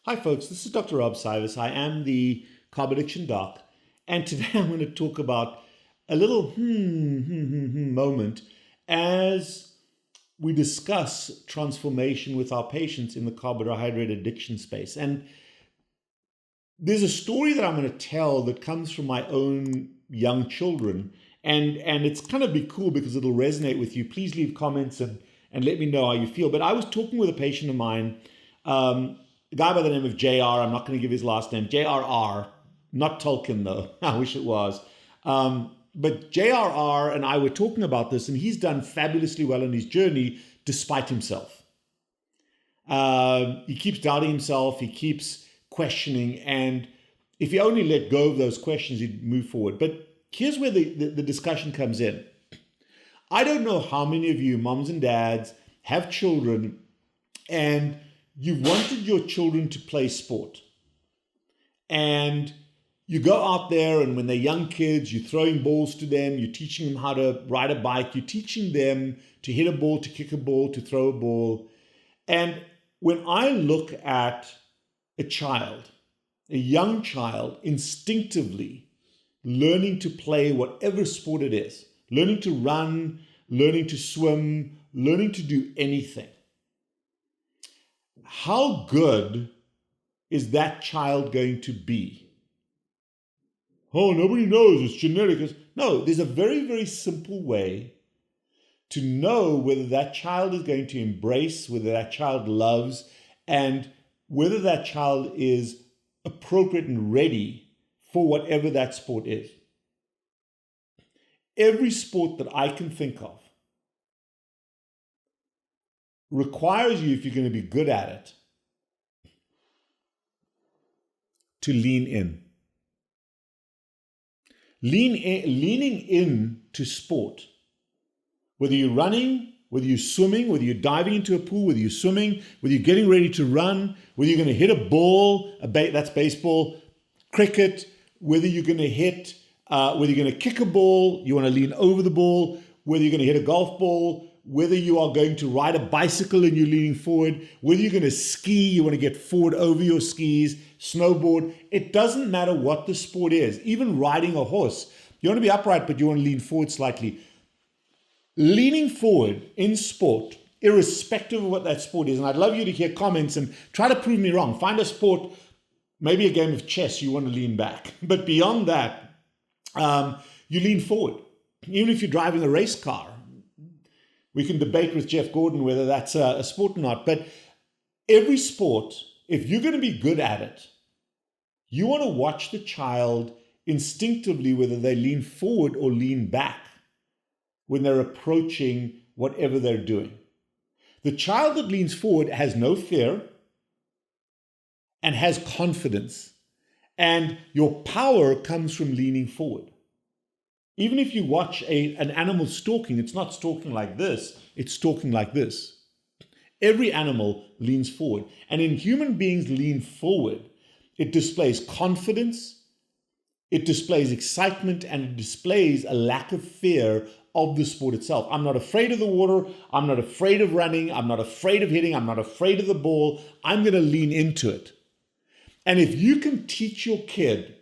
Hi folks, this is Dr. Rob Cywes. I am the carb addiction doc, and today I'm going to talk about a little moment as we discuss transformation with our patients in the carbohydrate addiction space. And there's a story that I'm going to tell that comes from my own young children, and it's kind of be cool because it'll resonate with you. Please leave comments and let me know how you feel. But I was talking with a patient of mine, a guy by the name of JR. I'm not going to give his last name. JRR, not Tolkien though. I wish it was. But JRR and I were talking about this, and he's done fabulously well in his journey despite himself. He keeps doubting himself. He keeps questioning. And if he only let go of those questions, he'd move forward. But here's where the discussion comes in. I don't know how many of you, moms and dads, have children and you wanted your children to play sport. And you go out there, and when they're young kids, you're throwing balls to them, you're teaching them how to ride a bike, you're teaching them to hit a ball, to kick a ball, to throw a ball. And when I look at a child, a young child, instinctively learning to play whatever sport it is, learning to run, learning to swim, learning to do anything, how good is that child going to be? Oh, nobody knows, it's genetic. No, there's a very, very simple way to know whether that child is going to embrace, whether that child loves, and whether that child is appropriate and ready for whatever that sport is. Every sport that I can think of requires you, if you're going to be good at it, to lean in. Leaning in to sport, whether you're running, whether you're swimming, whether you're diving into a pool, whether you're swimming, whether you're getting ready to run, whether you're going to hit a ball, that's baseball, cricket, whether you're going to hit, whether you're going to kick a ball, you want to lean over the ball, whether you're going to hit a golf ball, whether you are going to ride a bicycle and you're leaning forward, whether you're going to ski, you want to get forward over your skis, snowboard, it doesn't matter what the sport is. Even riding a horse, you want to be upright, but you want to lean forward slightly. Leaning forward in sport, irrespective of what that sport is, and I'd love you to hear comments and try to prove me wrong. Find a sport, maybe a game of chess, you want to lean back. But beyond that, you lean forward. Even if you're driving a race car, we can debate with Jeff Gordon whether that's a sport or not. But every sport, if you're going to be good at it, you want to watch the child instinctively whether they lean forward or lean back when they're approaching whatever they're doing. The child that leans forward has no fear and has confidence. And your power comes from leaning forward. Even if you watch an animal stalking, it's not stalking like this, it's stalking like this. Every animal leans forward. And in human beings lean forward, it displays confidence, it displays excitement, and it displays a lack of fear of the sport itself. I'm not afraid of the water, I'm not afraid of running, I'm not afraid of hitting, I'm not afraid of the ball, I'm going to lean into it. And if you can teach your kid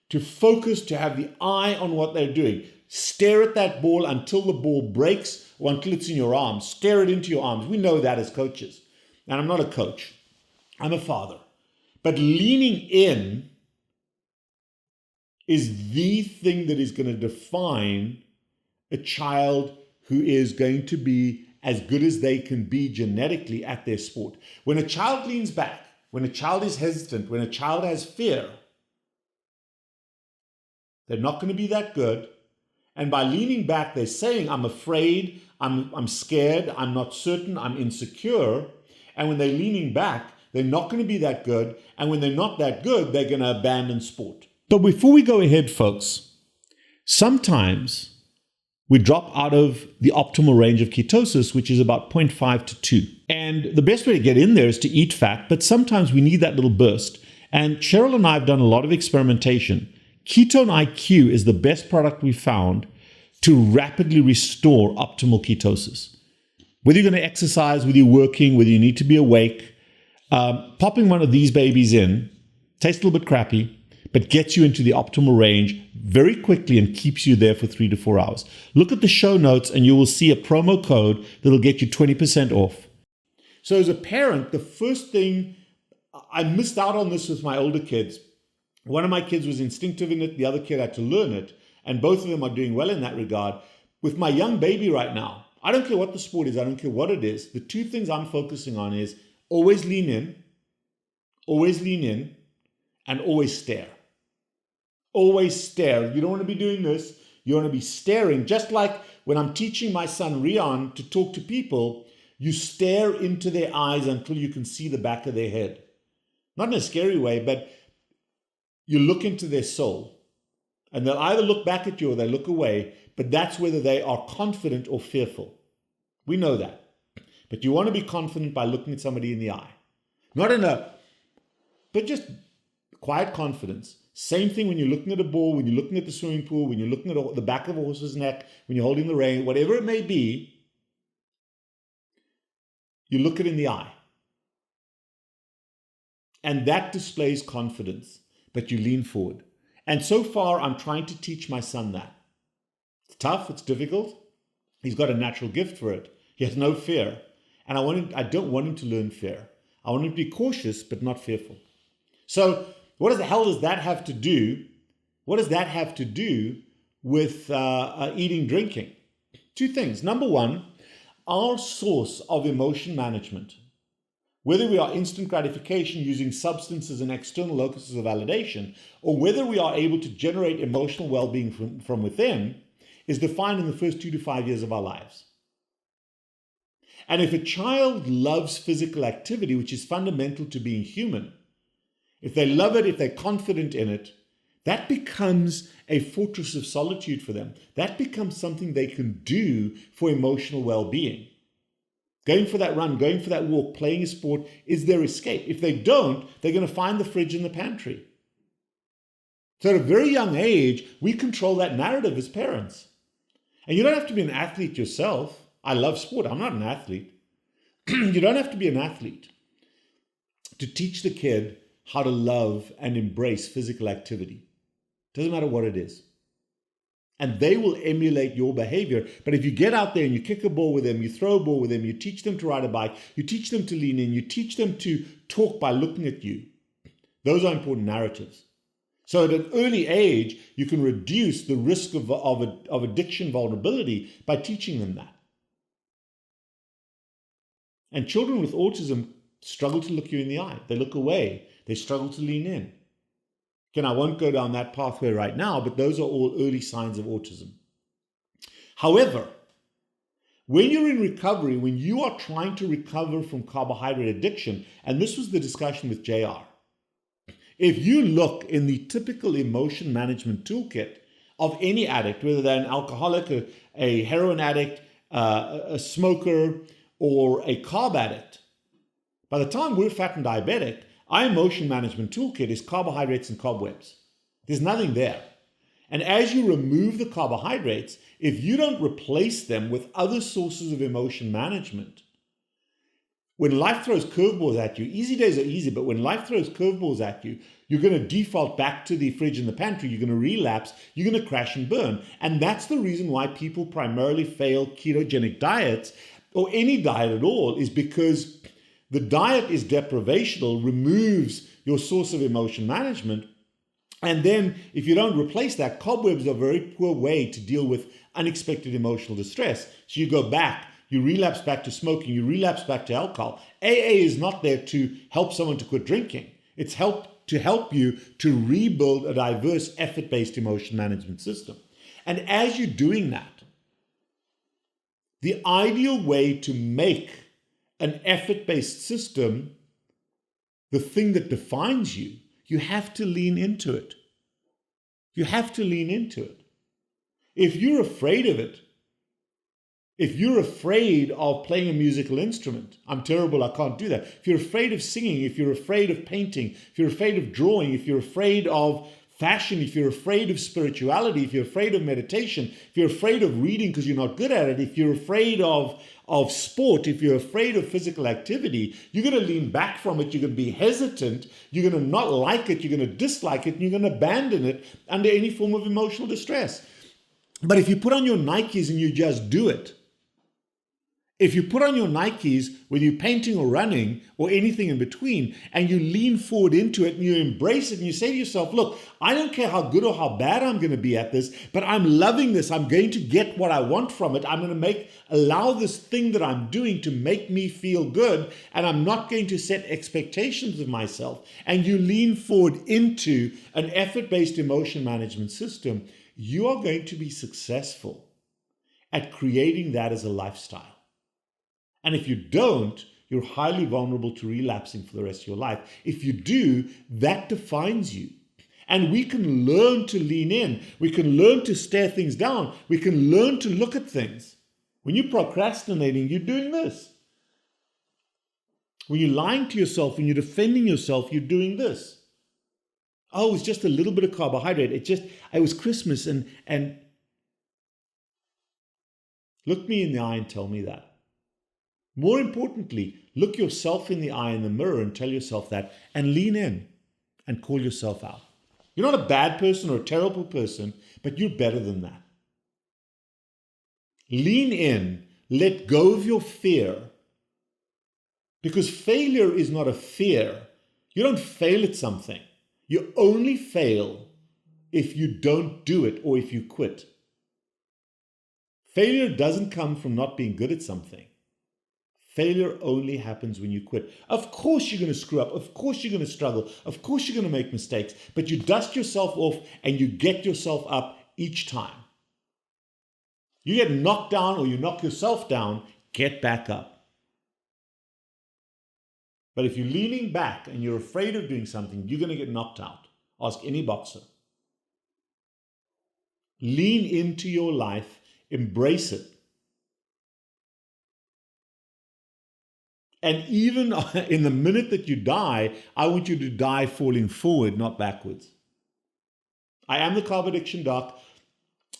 to focus, to have the eye on what they're doing. Stare at that ball until the ball breaks or until it's in your arms. Stare it into your arms. We know that as coaches. And I'm not a coach. I'm a father. But leaning in is the thing that is going to define a child who is going to be as good as they can be genetically at their sport. When a child leans back, when a child is hesitant, when a child has fear, they're not going to be that good. And by leaning back, they're saying, I'm afraid, I'm scared, I'm not certain, I'm insecure. And when they're leaning back, they're not going to be that good. And when they're not that good, they're going to abandon sport. But before we go ahead, folks, sometimes we drop out of the optimal range of ketosis, which is about 0.5 to 2. And the best way to get in there is to eat fat, but sometimes we need that little burst. And Cheryl and I have done a lot of experimentation. Ketone IQ is the best product we found to rapidly restore optimal ketosis. Whether you're going to exercise, whether you're working, whether you need to be awake, Popping one of these babies in tastes a little bit crappy, but gets you into the optimal range very quickly and keeps you there for 3 to 4 hours. Look at the show notes and you will see a promo code that'll get you 20% off. So as a parent, the first thing, I missed out on this with my older kids. One of my kids was instinctive in it, the other kid had to learn it, and both of them are doing well in that regard. With my young baby right now, I don't care what the sport is, I don't care what it is, the two things I'm focusing on is always lean in, and always stare. Always stare. You don't want to be doing this. You want to be staring. Just like when I'm teaching my son Rian to talk to people, you stare into their eyes until you can see the back of their head. Not in a scary way, but you look into their soul. And they'll either look back at you or they look away, but that's whether they are confident or fearful. We know that. But you want to be confident by looking at somebody in the eye. But just quiet confidence. Same thing when you're looking at a ball, when you're looking at the swimming pool, when you're looking at the back of a horse's neck, when you're holding the rein, whatever it may be, you look it in the eye. And that displays confidence, but you lean forward. And so far, I'm trying to teach my son that. It's tough, it's difficult. He's got a natural gift for it. He has no fear. And I don't want him to learn fear. I want him to be cautious, but not fearful. So what the hell does that have to do? What does that have to do with eating, drinking? Two things. Number one, our source of emotion management, whether we are instant gratification using substances and external locuses of validation, or whether we are able to generate emotional well-being from within, is defined in the first 2 to 5 years of our lives. And if a child loves physical activity, which is fundamental to being human, if they love it, if they're confident in it, that becomes a fortress of solitude for them. That becomes something they can do for emotional well-being. Going for that run, going for that walk, playing a sport is their escape. If they don't, they're going to find the fridge in the pantry. So at a very young age, we control that narrative as parents. And you don't have to be an athlete yourself. I love sport. I'm not an athlete. You don't have to be an athlete to teach the kid how to love and embrace physical activity. Doesn't matter what it is. And they will emulate your behavior. But if you get out there and you kick a ball with them, you throw a ball with them, you teach them to ride a bike, you teach them to lean in, you teach them to talk by looking at you. Those are important narratives. So at an early age, you can reduce the risk of addiction vulnerability by teaching them that. And children with autism struggle to look you in the eye. They look away. They struggle to lean in. Again, I won't go down that pathway right now, but those are all early signs of autism. However, when you're in recovery, when you are trying to recover from carbohydrate addiction, and this was the discussion with JR, if you look in the typical emotion management toolkit of any addict, whether they're an alcoholic, a heroin addict, a smoker, or a carb addict, by the time we're fat and diabetic, our emotion management toolkit is carbohydrates and cobwebs. There's nothing there. And as you remove the carbohydrates, if you don't replace them with other sources of emotion management, when life throws curveballs at you, easy days are easy, but when life throws curveballs at you, you're going to default back to the fridge in the pantry, you're going to relapse, you're going to crash and burn. And that's the reason why people primarily fail ketogenic diets, or any diet at all, is because the diet is deprivational, removes your source of emotion management. And then if you don't replace that, cobwebs are a very poor way to deal with unexpected emotional distress. So you go back, you relapse back to smoking, you relapse back to alcohol. AA is not there to help someone to quit drinking. It's to help you to rebuild a diverse effort-based emotion management system. And as you're doing that, the ideal way to make an effort-based system the thing that defines you, you have to lean into it. You have to lean into it. If you're afraid of it, if you're afraid of playing a musical instrument, I'm terrible, I can't do that. If you're afraid of singing, if you're afraid of painting, if you're afraid of drawing, if you're afraid of fashion, if you're afraid of spirituality, if you're afraid of meditation, if you're afraid of reading because you're not good at it, if you're afraid of sport, if you're afraid of physical activity, you're going to lean back from it, you're going to be hesitant, you're going to not like it, you're going to dislike it, and you're going to abandon it under any form of emotional distress. But if you put on your Nikes and you just do it, if you put on your Nikes, whether you're painting or running or anything in between, and you lean forward into it and you embrace it and you say to yourself, look, I don't care how good or how bad I'm going to be at this, but I'm loving this. I'm going to get what I want from it. I'm going to allow this thing that I'm doing to make me feel good, and I'm not going to set expectations of myself. And you lean forward into an effort-based emotion management system, you are going to be successful at creating that as a lifestyle. And if you don't, you're highly vulnerable to relapsing for the rest of your life. If you do, that defines you. And we can learn to lean in. We can learn to stare things down. We can learn to look at things. When you're procrastinating, you're doing this. When you're lying to yourself, when you're defending yourself, you're doing this. Oh, it's just a little bit of carbohydrate. It was Christmas and look me in the eye and tell me that. More importantly, look yourself in the eye in the mirror and tell yourself that, and lean in and call yourself out. You're not a bad person or a terrible person, but you're better than that. Lean in, let go of your fear, because failure is not a fear. You don't fail at something. You only fail if you don't do it or if you quit. Failure doesn't come from not being good at something. Failure only happens when you quit. Of course you're going to screw up. Of course you're going to struggle. Of course you're going to make mistakes. But you dust yourself off and you get yourself up each time. You get knocked down or you knock yourself down, get back up. But if you're leaning back and you're afraid of doing something, you're going to get knocked out. Ask any boxer. Lean into your life. Embrace it. And even in the minute that you die, I want you to die falling forward, not backwards. I am the Carb Addiction Doc.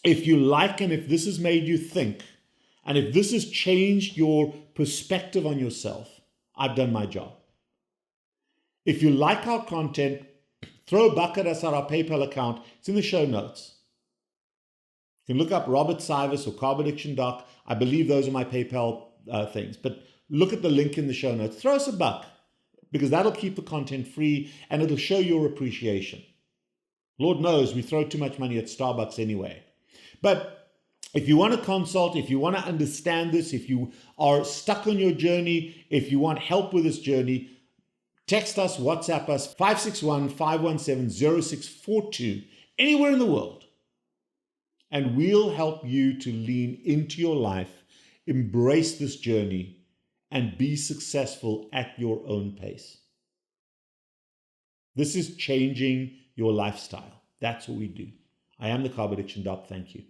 If you like, and if this has made you think, and if this has changed your perspective on yourself, I've done my job. If you like our content, throw a buck at us at our PayPal account. It's in the show notes. You can look up Robert Cywes or Carb Addiction Doc. I believe those are my PayPal things. But look at the link in the show notes. Throw us a buck, because that'll keep the content free and it'll show your appreciation. Lord knows we throw too much money at Starbucks anyway. But if you want to consult, if you want to understand this, if you are stuck on your journey, if you want help with this journey, text us, WhatsApp us, 561-517-0642, anywhere in the world. And we'll help you to lean into your life, embrace this journey, and be successful at your own pace. This is changing your lifestyle. That's what we do. I am the Carb Addiction Doc. Thank you.